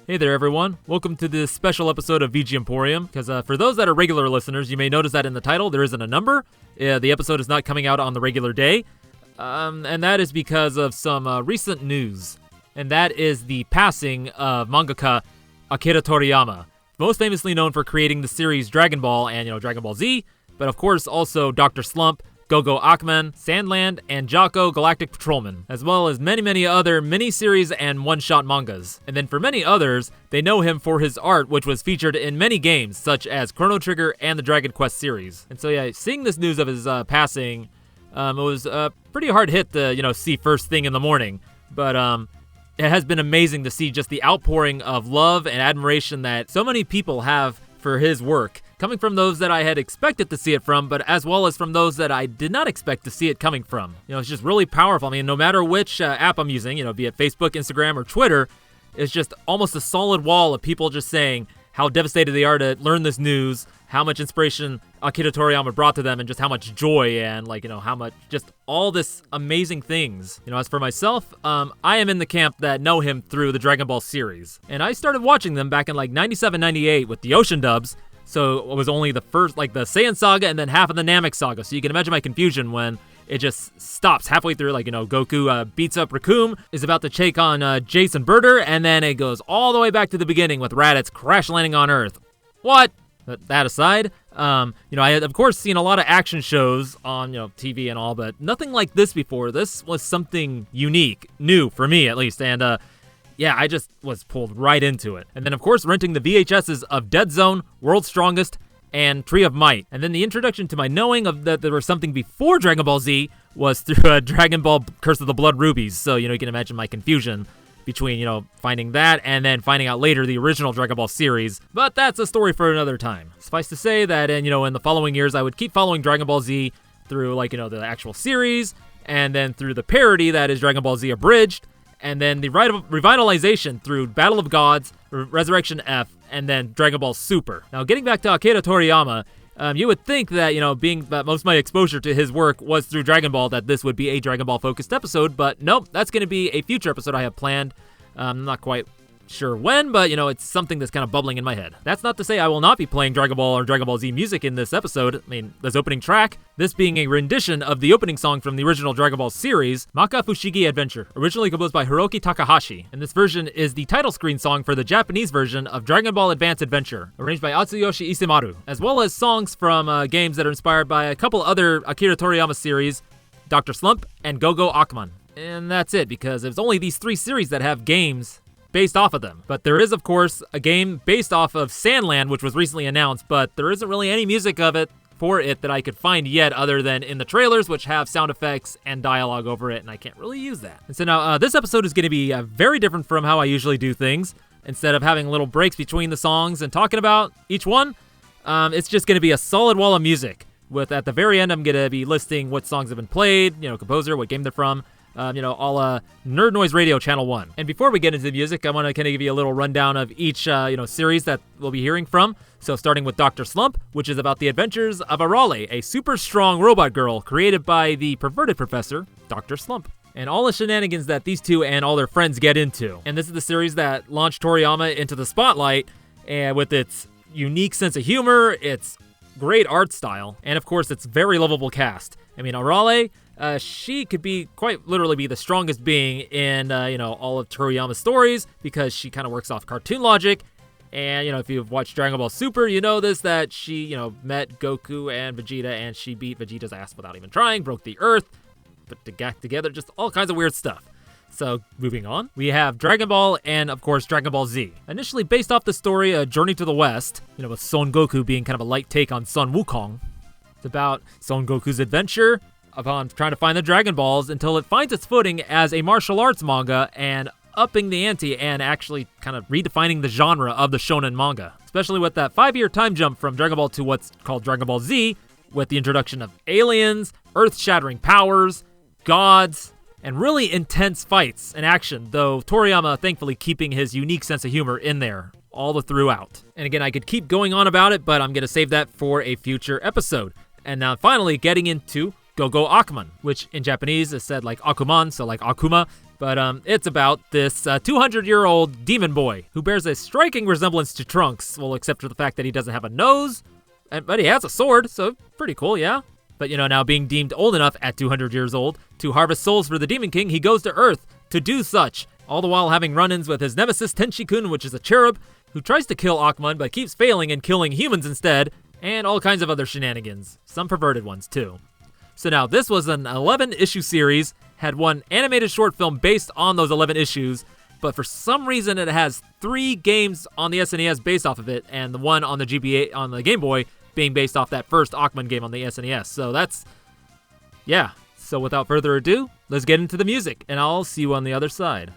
Hey there everyone, welcome to this special episode of VG Emporium, because for those that are regular listeners, you may notice that in the title there isn't a number. The episode is not coming out on the regular day, and that is because of some recent news, and that is the passing of mangaka Akira Toriyama, most famously known for creating the series Dragon Ball and, Dragon Ball Z, but of course also Dr. Slump, Go Ackman, Sandland, and Jocko Galactic Patrolman, as well as many other mini-series and one-shot mangas. And then for many others, they know him for his art, which was featured in many games, such as Chrono Trigger and the Dragon Quest series. And so yeah, seeing this news of his passing, it was a pretty hard hit to, see first thing in the morning. But it has been amazing to see just the outpouring of love and admiration that so many people have for his work, coming from those that I had expected to see it from, but as well as from those that I did not expect to see it coming from. It's just really powerful. I mean, no matter which app I'm using, be it Facebook, Instagram, or Twitter, it's just almost a solid wall of people just saying how devastated they are to learn this news, how much inspiration Akira Toriyama brought to them, and just how much joy and, how much, just all this amazing things. As for myself, I am in the camp that know him through the Dragon Ball series. And I started watching them back in, 97, 98 with the Ocean dubs, so it was only the first, the Saiyan saga and then half of the Namek saga, so you can imagine my confusion when it just stops halfway through, Goku beats up Raccoon, is about to take on Jason Birder, and then it goes all the way back to the beginning with Raditz crash landing on Earth. What? That aside, I had, of course, seen a lot of action shows on, TV and all, but nothing like this before. This was something unique, new, for me at least, and, yeah, I just was pulled right into it. And then, of course, renting the VHSs of Dead Zone, World's Strongest, and Tree of Might. And then the introduction to my knowing of that there was something before Dragon Ball Z was through Dragon Ball Curse of the Blood Rubies. So, you can imagine my confusion between, finding that and then finding out later the original Dragon Ball series. But that's a story for another time. Suffice to say that, in the following years, I would keep following Dragon Ball Z through, the actual series, and then through the parody that is Dragon Ball Z Abridged, and then the revitalization through Battle of Gods, Resurrection F, and then Dragon Ball Super. Now, getting back to Akira Toriyama, you would think that, being that most of my exposure to his work was through Dragon Ball, that this would be a Dragon Ball-focused episode, but nope, that's going to be a future episode I have planned. I'm not quite sure when, but, it's something that's kind of bubbling in my head. That's not to say I will not be playing Dragon Ball or Dragon Ball Z music in this episode. I mean, this opening track, this being a rendition of the opening song from the original Dragon Ball series, Maka Fushigi Adventure, originally composed by Hiroki Takahashi. And this version is the title screen song for the Japanese version of Dragon Ball Advance Adventure, arranged by Atsuyoshi Isemaru, as well as songs from games that are inspired by a couple other Akira Toriyama series, Dr. Slump and Go Ackman. And that's it, because there's only these three series that have games based off of them. But there is, of course, a game based off of Sandland, which was recently announced, but there isn't really any music of it for it that I could find yet other than in the trailers, which have sound effects and dialogue over it, and I can't really use that. And so now, this episode is going to be very different from how I usually do things. Instead of having little breaks between the songs and talking about each one, it's just going to be a solid wall of music. With, at the very end, I'm going to be listing what songs have been played, composer, what game they're from, all Nerd Noise Radio Channel 1. And before we get into the music, I want to kind of give you a little rundown of each, series that we'll be hearing from. So starting with Dr. Slump, which is about the adventures of Arale, a super strong robot girl created by the perverted professor, Dr. Slump, and all the shenanigans that these two and all their friends get into. And this is the series that launched Toriyama into the spotlight, and with its unique sense of humor, its great art style, and of course its very lovable cast. I mean, Arale, she could be quite literally be the strongest being in, all of Toriyama's stories, because she kind of works off cartoon logic. And, if you've watched Dragon Ball Super, you know this, that she, met Goku and Vegeta, and she beat Vegeta's ass without even trying, broke the earth, put the gang together, just all kinds of weird stuff. So, moving on, we have Dragon Ball and, of course, Dragon Ball Z. Initially based off the story, A Journey to the West, with Son Goku being kind of a light take on Son Wukong. It's about Son Goku's adventure upon trying to find the Dragon Balls until it finds its footing as a martial arts manga and upping the ante and actually kind of redefining the genre of the shonen manga. Especially with that 5-year time jump from Dragon Ball to what's called Dragon Ball Z, with the introduction of aliens, earth-shattering powers, gods, and really intense fights and action, though Toriyama thankfully keeping his unique sense of humor in there all the throughout. And again, I could keep going on about it, but I'm going to save that for a future episode. And now finally getting into Go Ackman, which in Japanese is said like Akuman, so like Akuma, But it's about this 200-year-old demon boy who bears a striking resemblance to Trunks, well, except for the fact that he doesn't have a nose, but he has a sword, so pretty cool, yeah? But now being deemed old enough at 200 years old to harvest souls for the Demon King, he goes to Earth to do such, all the while having run-ins with his nemesis Tenshi-kun, which is a cherub, who tries to kill Ackman but keeps failing and killing humans instead, and all kinds of other shenanigans, some perverted ones too. So now, this was an 11-issue series, had one animated short film based on those 11 issues, but for some reason it has 3 games on the SNES based off of it, and the one on the GBA on the Game Boy being based off that first Ackman game on the SNES. So that's, yeah. So without further ado, let's get into the music, and I'll see you on the other side.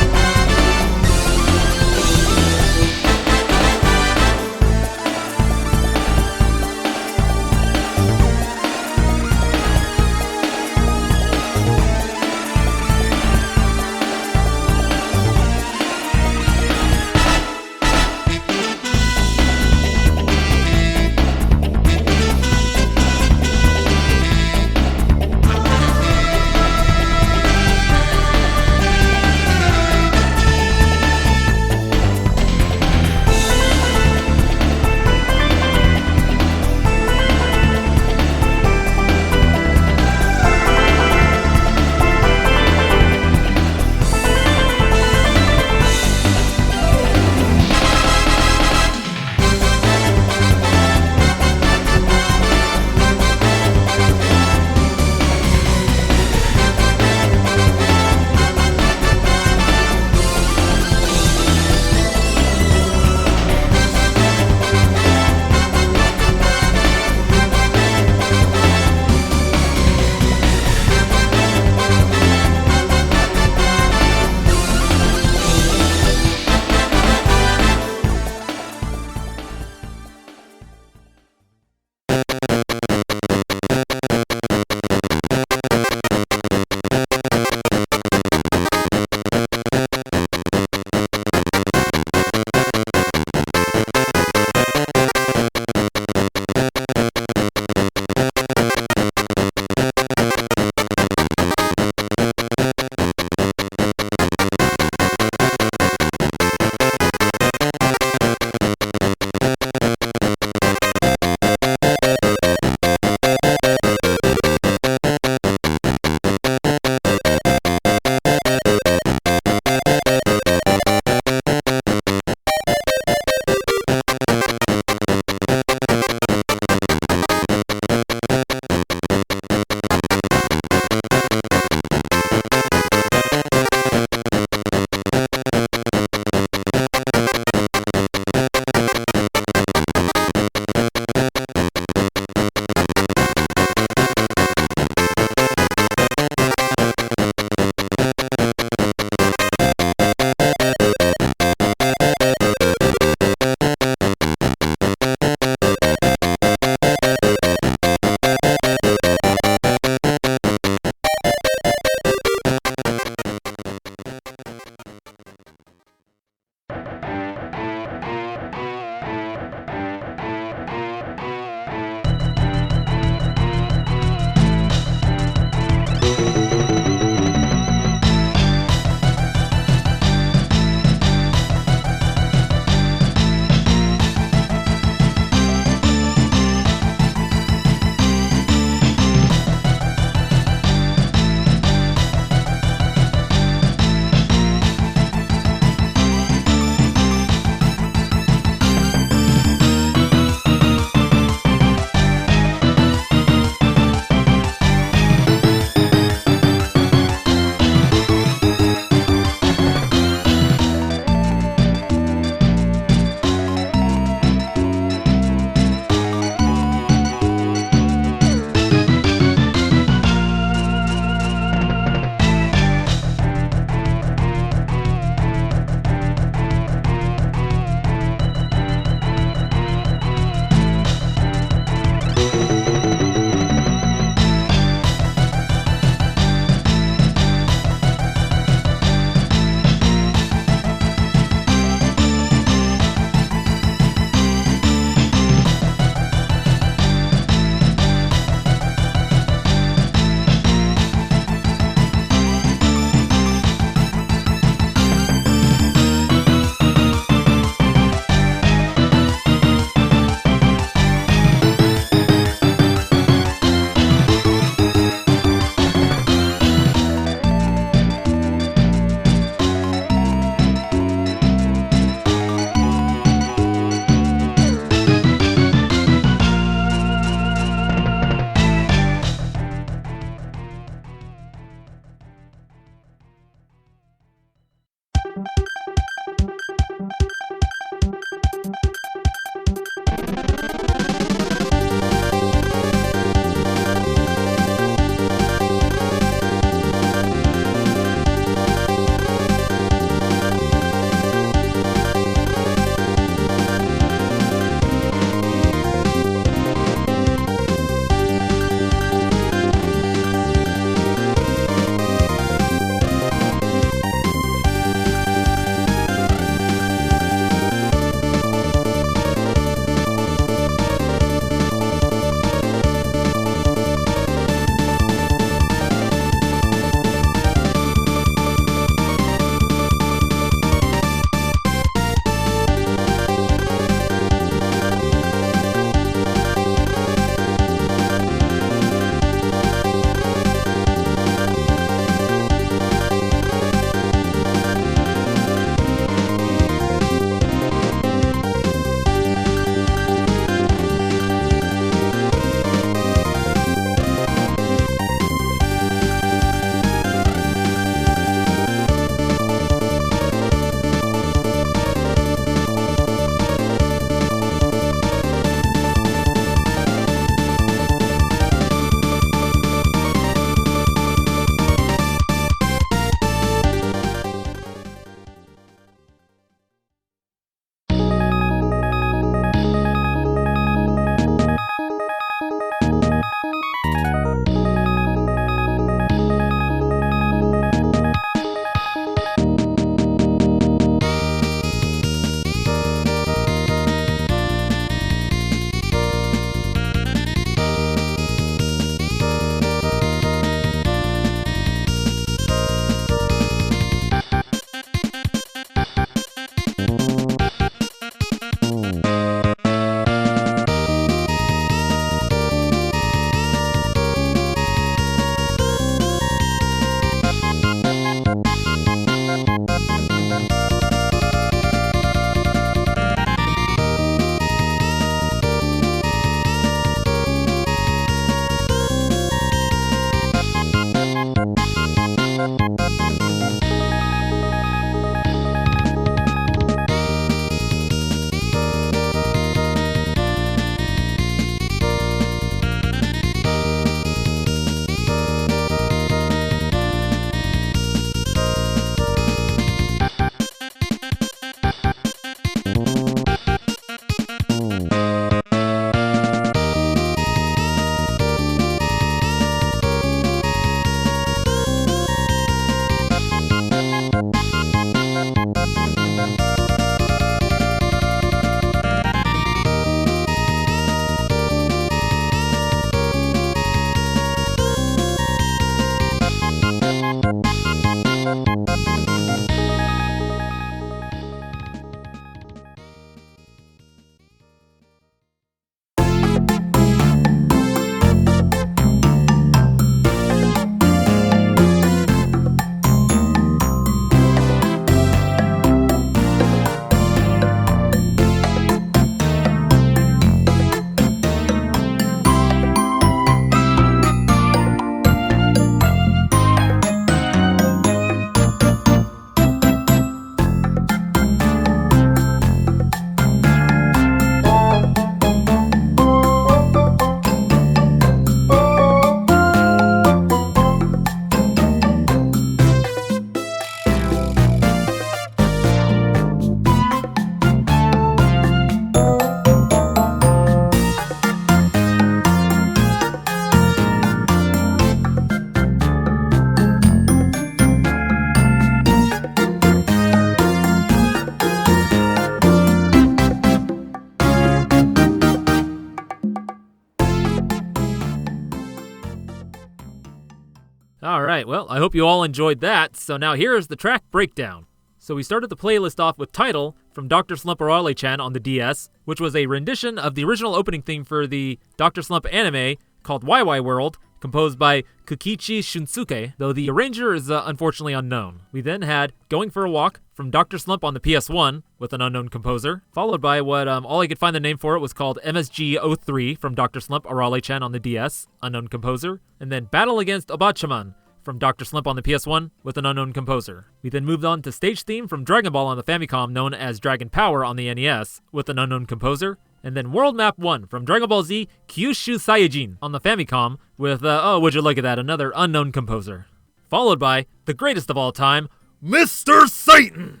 Alright, well, I hope you all enjoyed that, so now here is the track breakdown. So we started the playlist off with Title from Dr. Slump Arale-Chan on the DS, which was a rendition of the original opening theme for the Dr. Slump anime called YY World, composed by Kukichi Shunsuke, though the arranger is unfortunately unknown. We then had Going for a Walk from Dr. Slump on the PS1 with an unknown composer, followed by what all I could find the name for it was called MSG03 from Dr. Slump Arale-Chan on the DS, unknown composer, and then Battle Against Obotchaman from Dr. Slump on the PS1 with an unknown composer. We then moved on to stage theme from Dragon Ball on the Famicom known as Dragon Power on the NES with an unknown composer. And then World Map 1 from Dragon Ball Z Kyoushuu Saiyajin on the Famicom with, oh, would you look at that, another unknown composer. Followed by the greatest of all time, Mr. Satan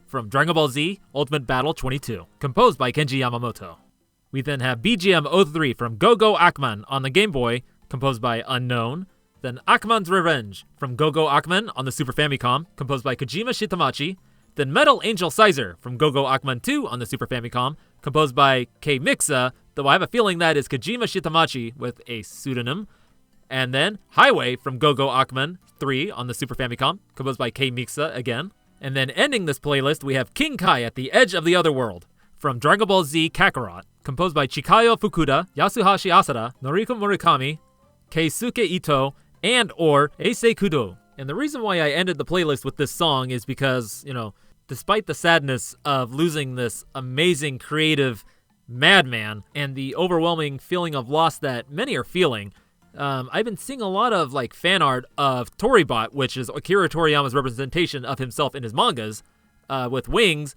from Dragon Ball Z Ultimate Battle 22, composed by Kenji Yamamoto. We then have BGM 03 from Go Ackman on the Game Boy, composed by Unknown. Then Ackman's Revenge from Go Ackman on the Super Famicom, composed by Kajima Shitamachi. Then Metal Angel Cyzer from Go Ackman 2 on the Super Famicom, composed by K Mixa, though I have a feeling that is Kajima Shitamachi with a pseudonym. And then Highway from Go Ackman 3 on the Super Famicom, composed by K Mixa again. And then ending this playlist, we have King Kai at the Edge of the Otherworld from Dragon Ball Z Kakarot, composed by Chikayo Fukuda, Yasuhashi Asada, Noriko Murakami, Keisuke Ito, and or Eisei Kudou. And the reason why I ended the playlist with this song is because, despite the sadness of losing this amazing creative madman and the overwhelming feeling of loss that many are feeling, I've been seeing a lot of fan art of Toribot, which is Akira Toriyama's representation of himself in his mangas, with wings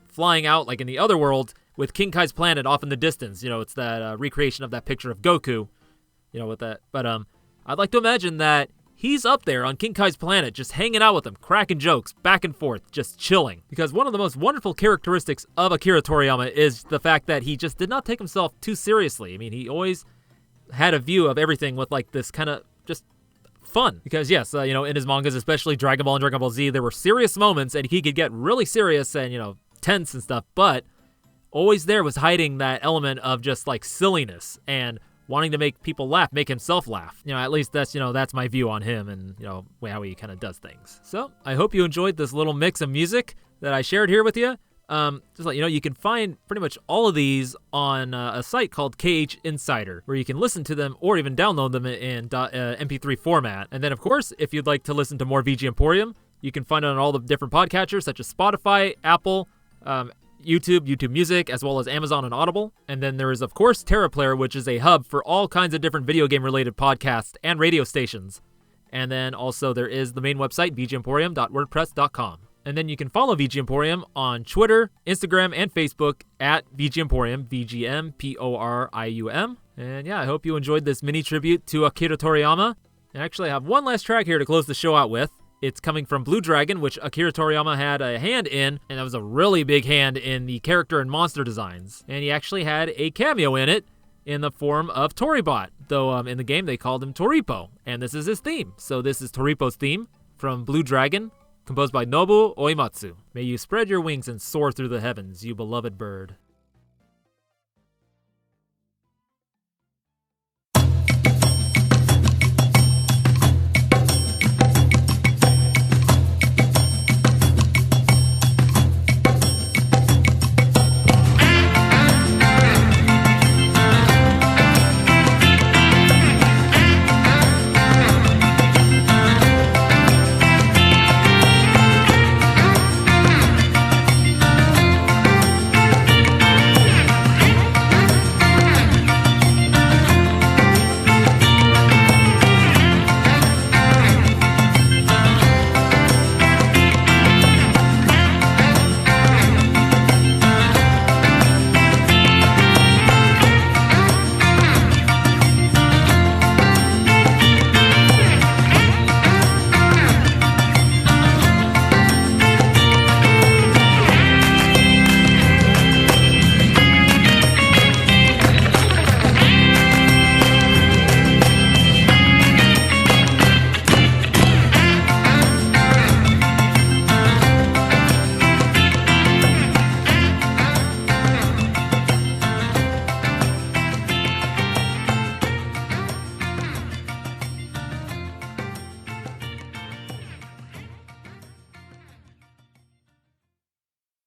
flying out in the other world with King Kai's planet off in the distance. It's that recreation of that picture of Goku, with that. But I'd like to imagine that he's up there on King Kai's planet, just hanging out with him, cracking jokes, back and forth, just chilling. Because one of the most wonderful characteristics of Akira Toriyama is the fact that he just did not take himself too seriously. I mean, he always had a view of everything with this kind of just fun. Because yes, in his mangas, especially Dragon Ball and Dragon Ball Z, there were serious moments and he could get really serious and, tense and stuff, but always there was hiding that element of just silliness and wanting to make people laugh, make himself laugh. At least that's my view on him and, how he kind of does things. So I hope you enjoyed this little mix of music that I shared here with you. Just let you know, you can find pretty much all of these on a site called KH Insider, where you can listen to them or even download them in MP3 format. And then, of course, if you'd like to listen to more VG Emporium, you can find it on all the different podcatchers such as Spotify, Apple, YouTube Music, as well as Amazon and Audible. And then there is, of course, TerraPlayer, which is a hub for all kinds of different video game-related podcasts and radio stations. And then also there is the main website, vgemporium.wordpress.com. And then you can follow VG Emporium on Twitter, Instagram, and Facebook at VG Emporium, VGMPORIUM. And yeah, I hope you enjoyed this mini tribute to Akira Toriyama. And actually, I have one last track here to close the show out with. It's coming from Blue Dragon, which Akira Toriyama had a hand in, and that was a really big hand in the character and monster designs. And he actually had a cameo in it in the form of Toribot, though in the game they called him Torippo, and this is his theme. So this is Torippo's theme from Blue Dragon, composed by Nobuo Uematsu. May you spread your wings and soar through the heavens, you beloved bird.